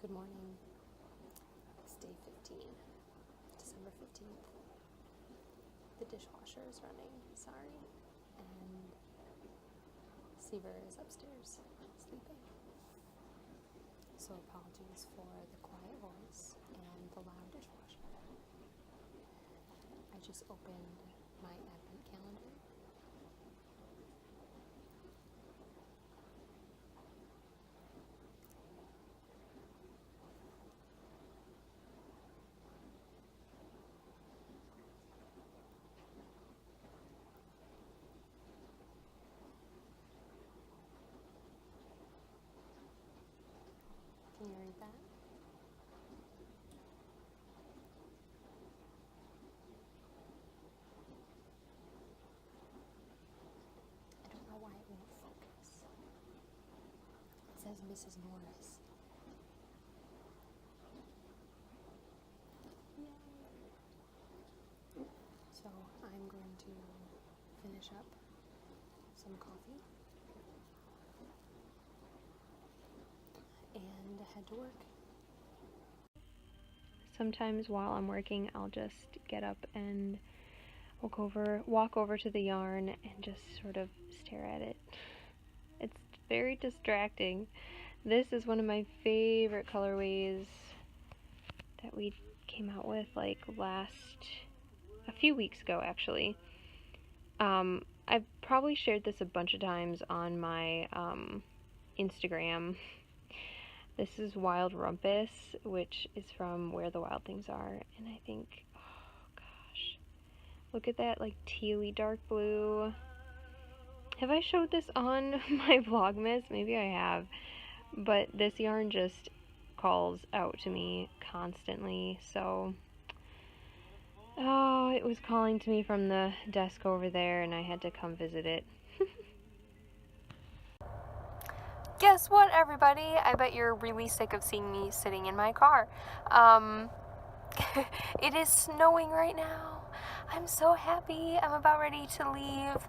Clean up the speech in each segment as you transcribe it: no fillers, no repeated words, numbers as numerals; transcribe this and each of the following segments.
Good morning. It's day 15, December 15th. The dishwasher is running, sorry, and Seaver is upstairs sleeping. So apologies for the quiet voice and the loud dishwasher. I just opened my advent calendar. Can you read that? I don't know why it won't focus. It says Mrs. Norris. Yay! So I'm going to finish up some coffee and head to work. Sometimes while I'm working, I'll just get up and walk over to the yarn and just sort of stare at it. It's very distracting. This is one of my favorite colorways that we came out with like a few weeks ago actually. I've probably shared this a bunch of times on my Instagram. This is Wild Rumpus, which is from Where the Wild Things Are, and I think, oh gosh, look at that like tealy dark blue. Have I showed this on my Vlogmas? Maybe I have, but this yarn just calls out to me constantly, so oh, it was calling to me from the desk over there and I had to come visit it. Guess what, everybody? I bet you're really sick of seeing me sitting in my car. It is snowing right now. I'm so happy. I'm about ready to leave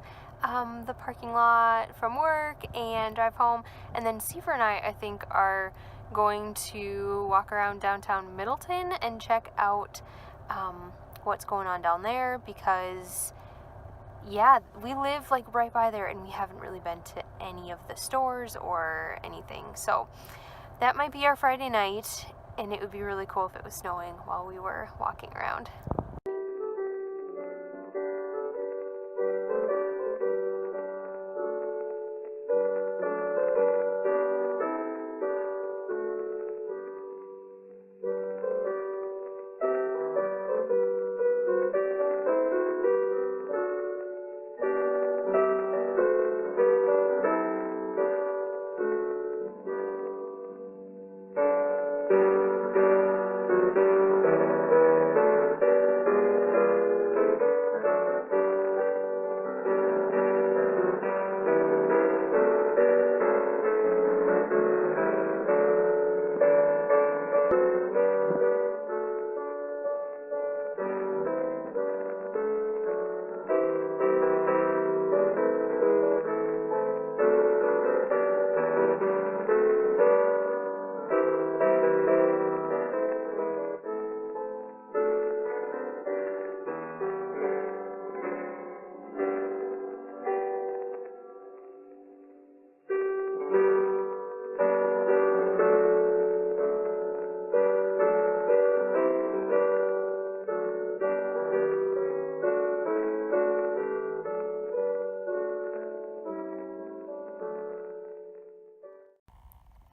the parking lot from work and drive home. And then Seaver and I think, are going to walk around downtown Middleton and check out what's going on down there because, yeah, we live like right by there and we haven't really been to any of the stores or anything. So that might be our Friday night, and it would be really cool if it was snowing while we were walking around.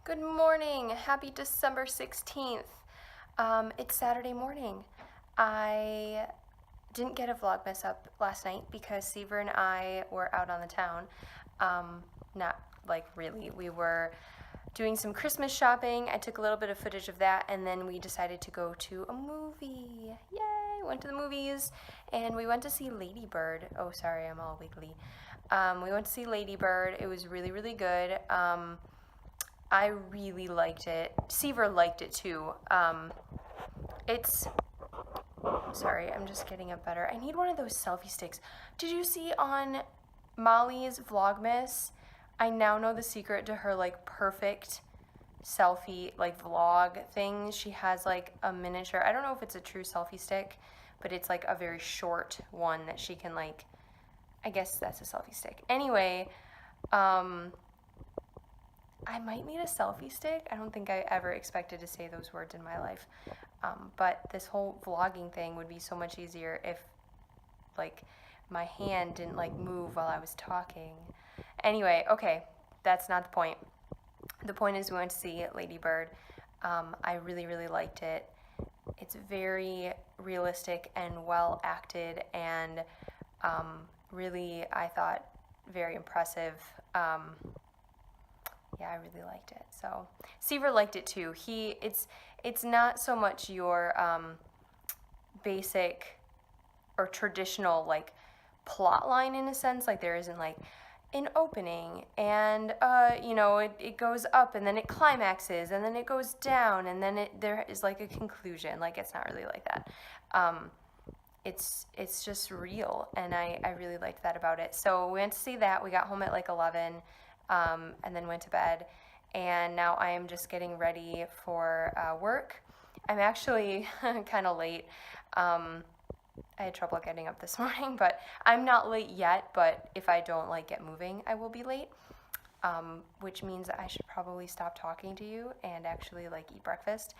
Good morning. Happy December 16th. It's Saturday morning. I didn't get a Vlogmas up last night because Seaver and I were out on the town. Not like really. We were doing some Christmas shopping. I took a little bit of footage of that, and then we decided to go to a movie. Yay! Went to the movies, and we went to see Lady Bird. Oh, sorry, I'm all wiggly. We went to see Lady Bird. It was really, really good. I really liked it. Seaver liked it too. Sorry, I'm just getting up better. I need one of those selfie sticks. Did you see on Molly's Vlogmas? I now know the secret to her like perfect selfie, like vlog things. She has like a miniature, I don't know if it's a true selfie stick, but it's like a very short one that she can like, I guess that's a selfie stick. Anyway, I might need a selfie stick. I don't think I ever expected to say those words in my life. But this whole vlogging thing would be so much easier if like my hand didn't like move while I was talking. Anyway, okay, that's not the point. The point is we went to see Lady Bird. I really, really liked it. It's very realistic and well acted, and really, I thought, very impressive. Yeah, I really liked it. So Seaver liked it too. It's not so much your basic or traditional like plot line in a sense. Like there isn't like an opening and it goes up and then it climaxes and then it goes down and then there is like a conclusion. Like it's not really like that. It's just real, and I really liked that about it. So we went to see that. We got home at like 11, and then went to bed, and now I am just getting ready for work. I'm actually kind of late. I had trouble getting up this morning, but I'm not late yet, but if I don't like get moving, I will be late, which means I should probably stop talking to you and actually like eat breakfast.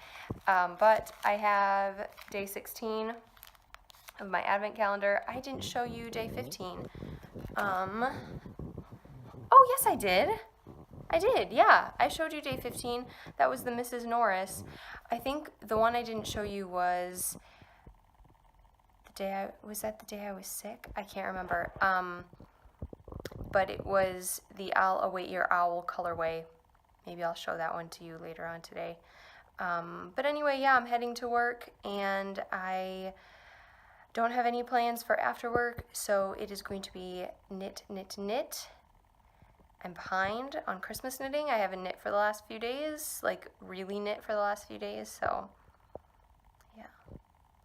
But I have day 16 of my advent calendar. I didn't show you day 15. Oh, yes, I did. I did, yeah. I showed you day 15. That was the Mrs. Norris. I think the one I didn't show you was was that the day I was sick? I can't remember. But it was the I'll Await Your Owl colorway. Maybe I'll show that one to you later on today. But anyway, yeah, I'm heading to work, and I don't have any plans for after work, so it is going to be knit, knit, knit. I'm behind on Christmas knitting. I haven't knit for the last few days, like really knit for the last few days, so yeah,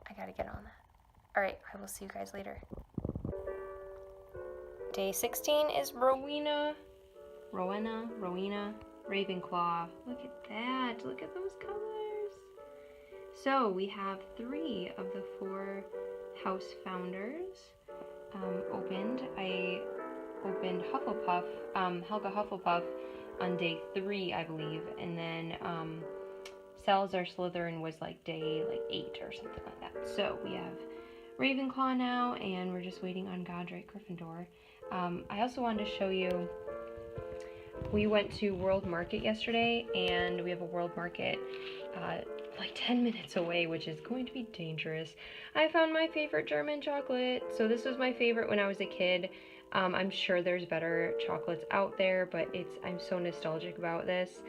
I gotta get on that. All right, I will see you guys later. Day 16 is Rowena, Ravenclaw. Look at that, look at those colors. So we have 3 of the 4 house founders opened. I opened Hufflepuff, Helga Hufflepuff on day 3, I believe, and then Salazar Slytherin was like day 8 or something like that. So we have Ravenclaw now, and we're just waiting on Godric Gryffindor. I also wanted to show you, we went to World Market yesterday, and we have a World Market like 10 minutes away, which is going to be dangerous. I found my favorite German chocolate. So this was my favorite when I was a kid. I'm sure there's better chocolates out there, but I'm so nostalgic about this.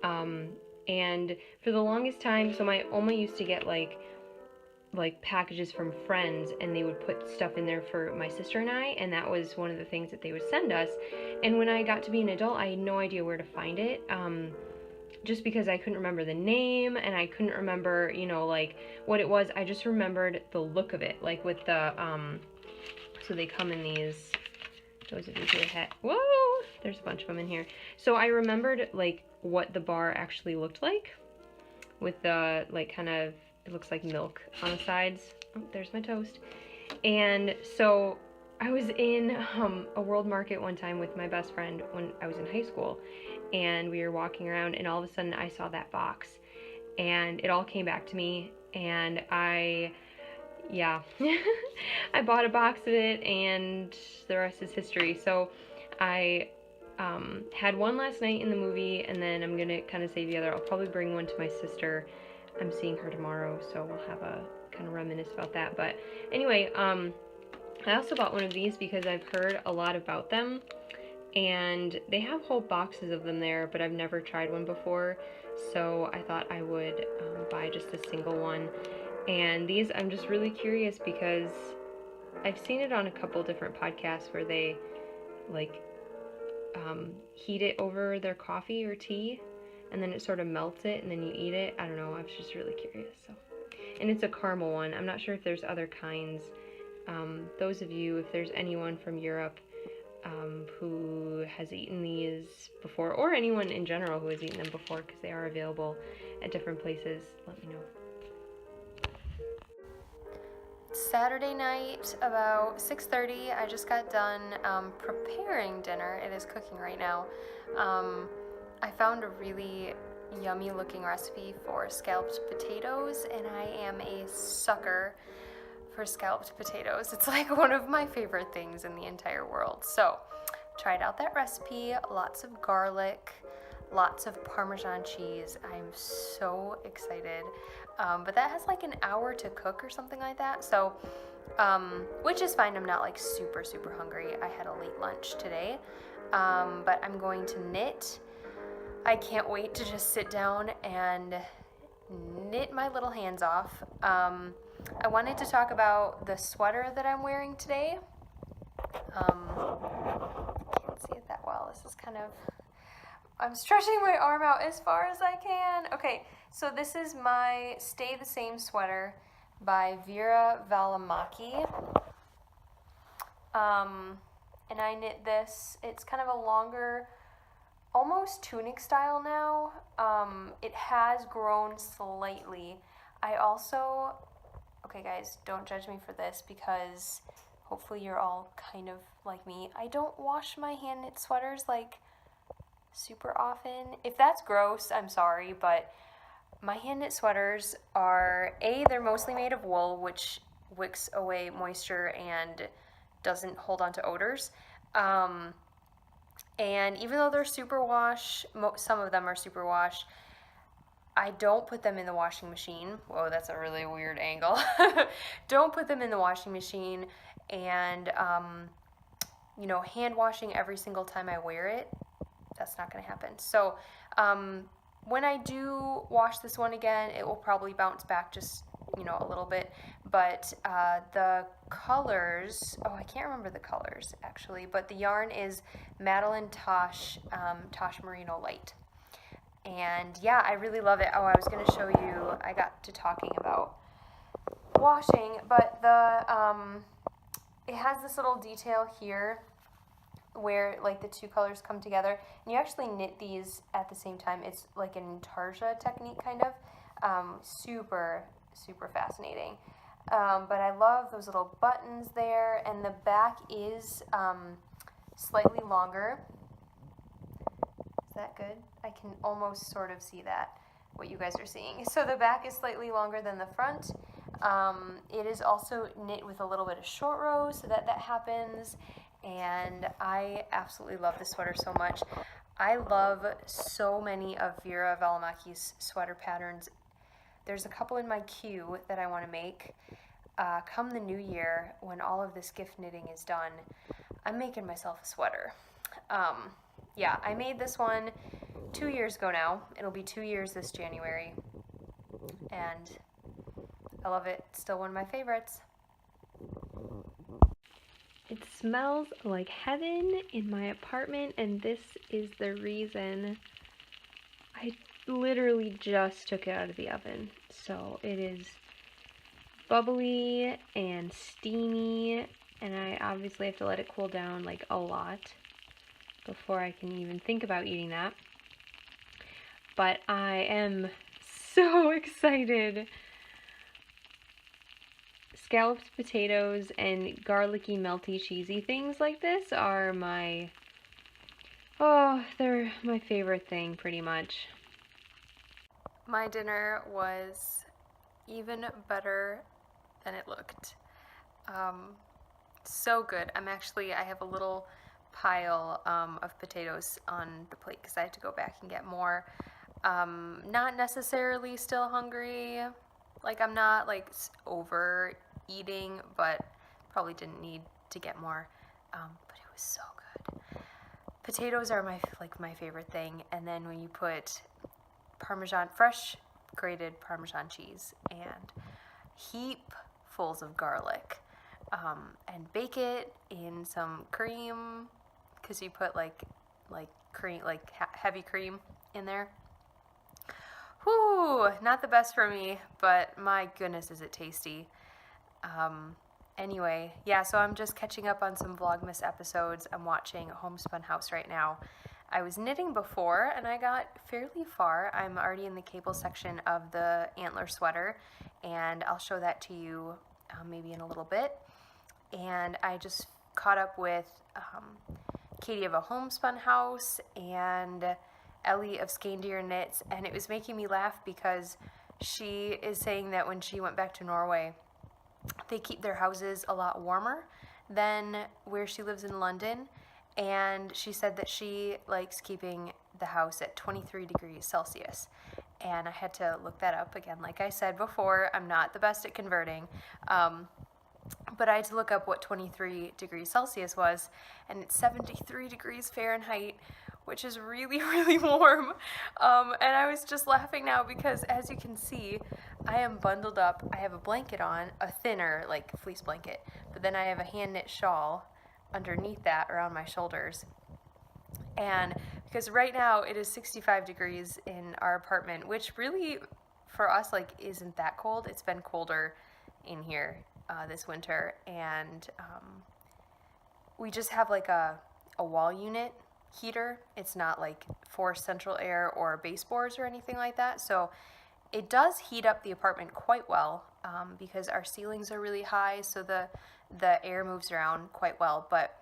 And for the longest time, so my Oma used to get like packages from friends, and they would put stuff in there for my sister and I, and that was one of the things that they would send us. And when I got to be an adult, I had no idea where to find it. Just because I couldn't remember the name, and I couldn't remember, like what it was. I just remembered the look of it, like with the, so they come in these, those of you who had, whoa, there's a bunch of them in here. So I remembered like what the bar actually looked like with the, like kind of, it looks like milk on the sides. Oh, there's my toast. And so I was in a World Market one time with my best friend when I was in high school, and we were walking around, and all of a sudden I saw that box, and it all came back to me, and I bought a box of it, and the rest is history. So I had one last night in the movie, and then I'm gonna kind of save the other. I'll probably bring one to my sister. I'm seeing her tomorrow, so we'll have a kind of reminisce about that. But anyway, I also bought one of these because I've heard a lot about them, and they have whole boxes of them there, but I've never tried one before, so I thought I would buy just a single one. And these, I'm just really curious because I've seen it on a couple different podcasts where they like heat it over their coffee or tea, and then it sort of melts it, and then you eat it. I don't know, I was just really curious. So, and it's a caramel one. I'm not sure if there's other kinds. Those of you, if there's anyone from Europe who has eaten these before, or anyone in general who has eaten them before, because they are available at different places, let me know. Saturday night, about 6:30, I just got done preparing dinner. It is cooking right now. I found a really yummy looking recipe for scalloped potatoes, and I am a sucker for scalloped potatoes. It's like one of my favorite things in the entire world. So, tried out that recipe, lots of garlic, lots of Parmesan cheese. I'm so excited. But that has like an hour to cook or something like that. So, which is fine. I'm not like super, super hungry. I had a late lunch today. But I'm going to knit. I can't wait to just sit down and knit my little hands off. I wanted to talk about the sweater that I'm wearing today. Can't see it that well. This is kind of, I'm stretching my arm out as far as I can. Okay, so this is my Stay the Same sweater by Vera Valimaki. And I knit this. It's kind of a longer, almost tunic style now. It has grown slightly. I also, okay guys, don't judge me for this because hopefully you're all kind of like me. I don't wash my hand knit sweaters like super often. If that's gross, I'm sorry, but my hand knit sweaters are, they're mostly made of wool, which wicks away moisture and doesn't hold on to odors. And even though they're superwash, some of them are superwash, I don't put them in the washing machine. Whoa, that's a really weird angle. Don't put them in the washing machine, and you know, hand washing every single time I wear it, that's not going to happen. So when I do wash this one again, it will probably bounce back just, you know, a little bit. But the colors, oh, I can't remember the colors actually, but the yarn is Madeline Tosh, Tosh Merino Light. And yeah, I really love it. Oh, I was going to show you, I got to talking about washing, but it has this little detail here where like the two colors come together, and you actually knit these at the same time. It's like an intarsia technique kind of. Super, super fascinating. But I love those little buttons there, and the back is slightly longer. Is that good? I can almost sort of see that, what you guys are seeing. So the back is slightly longer than the front. It is also knit with a little bit of short row so that happens. And I absolutely love this sweater so much. I love so many of Vera Valimaki's sweater patterns. There's a couple in my queue that I want to make. Come the new year, when all of this gift knitting is done, I'm making myself a sweater. Yeah, I made this one 2 years ago now. It'll be 2 years this January. And I love it. It's still one of my favorites. It smells like heaven in my apartment, and this is the reason. I literally just took it out of the oven. So it is bubbly and steamy, and I obviously have to let it cool down like a lot before I can even think about eating that. But I am so excited. Scalloped potatoes and garlicky, melty, cheesy things like this are my, oh, they're my favorite thing pretty much. My dinner was even better than it looked. So good. I have a little pile of potatoes on the plate because I had to go back and get more. Not necessarily still hungry. Like, I'm not like overeating, but probably didn't need to get more. But it was so good. Potatoes are my favorite thing, and then when you put Parmesan, fresh grated Parmesan cheese, and heapfuls of garlic, and bake it in some cream, because you put like cream, like heavy cream in there. Whew, not the best for me, but my goodness is it tasty. Anyway, yeah, so I'm just catching up on some Vlogmas episodes. I'm watching Homespun House right now. I was knitting before and I got fairly far. I'm already in the cable section of the antler sweater, and I'll show that to you maybe in a little bit. And I just caught up with Katie of A Homespun House and Ellie of Skandir Knits, and it was making me laugh because she is saying that when she went back to Norway, they keep their houses a lot warmer than where she lives in London, and she said that she likes keeping the house at 23 degrees Celsius. And I had to look that up again. Like I said before, I'm not the best at converting, but I had to look up what 23 degrees Celsius was, and it's 73 degrees Fahrenheit, which is really, really warm. And I was just laughing now because, as you can see, I am bundled up. I have a blanket on, a thinner, like, fleece blanket, but then I have a hand-knit shawl underneath that around my shoulders. And because right now it is 65 degrees in our apartment, which really, for us, like, isn't that cold. It's been colder in here this winter, and we just have like a wall unit heater. It's not like forced central air or baseboards or anything like that, so it does heat up the apartment quite well because our ceilings are really high, so the air moves around quite well. But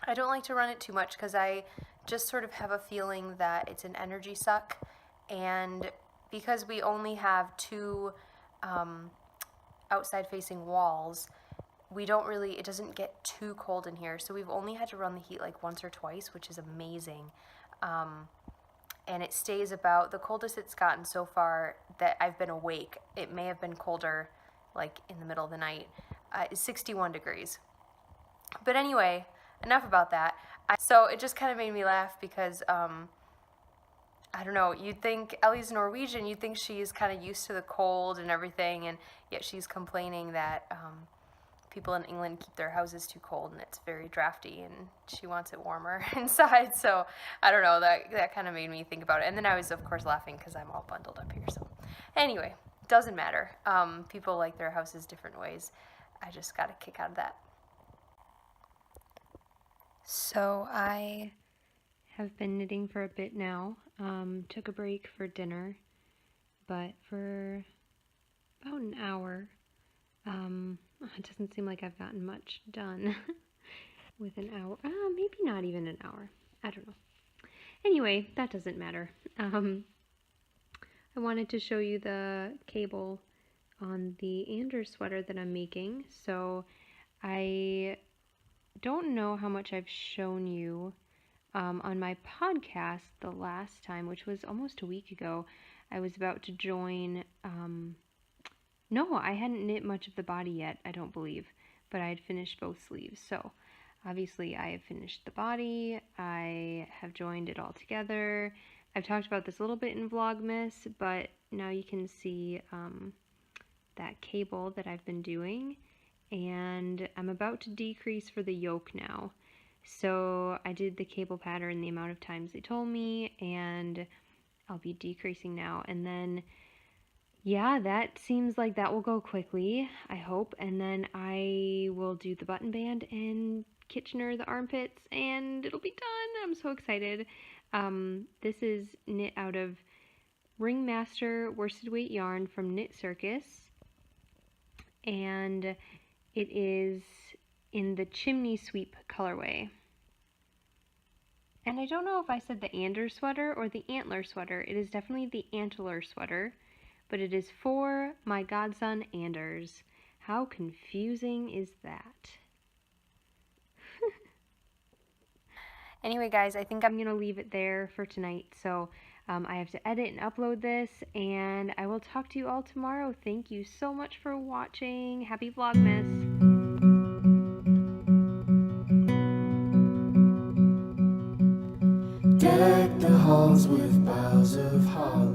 I don't like to run it too much because I just sort of have a feeling that it's an energy suck, and because we only have two outside facing walls, it doesn't get too cold in here, so we've only had to run the heat like once or twice, which is amazing. And it stays about, the coldest it's gotten so far that I've been awake, it may have been colder like in the middle of the night, is 61 degrees. But anyway, enough about that. So it just kind of made me laugh because I don't know, you'd think Ellie's Norwegian, you'd think she's kind of used to the cold and everything, and yet she's complaining that people in England keep their houses too cold and it's very drafty, and she wants it warmer inside. So I don't know, that kind of made me think about it. And then I was, of course, laughing because I'm all bundled up here. So anyway, doesn't matter. People like their houses different ways. I just got a kick out of that. So I have been knitting for a bit now. Took a break for dinner, but for about an hour. It doesn't seem like I've gotten much done with an hour. Maybe not even an hour. I don't know. Anyway, that doesn't matter. I wanted to show you the cable on the Anders sweater that I'm making. So I don't know how much I've shown you on my podcast the last time, which was almost a week ago. I was about to join, no, I hadn't knit much of the body yet, I don't believe, but I had finished both sleeves. So obviously I have finished the body, I have joined it all together. I've talked about this a little bit in Vlogmas, but now you can see that cable that I've been doing, and I'm about to decrease for the yoke now. So I did the cable pattern the amount of times they told me, and I'll be decreasing now. And then, yeah, that seems like that will go quickly, I hope. And then I will do the button band and Kitchener the armpits, and it'll be done. I'm so excited. This is knit out of Ringmaster worsted weight yarn from Knit Circus, and it is in the Chimney Sweep colorway. And I don't know if I said the Anders sweater or the antler sweater. It is definitely the antler sweater, but it is for my godson Anders. How confusing is that? Anyway, guys, I think I'm going to leave it there for tonight. So I have to edit and upload this, and I will talk to you all tomorrow. Thank you so much for watching. Happy Vlogmas! Deck the halls with boughs of holly.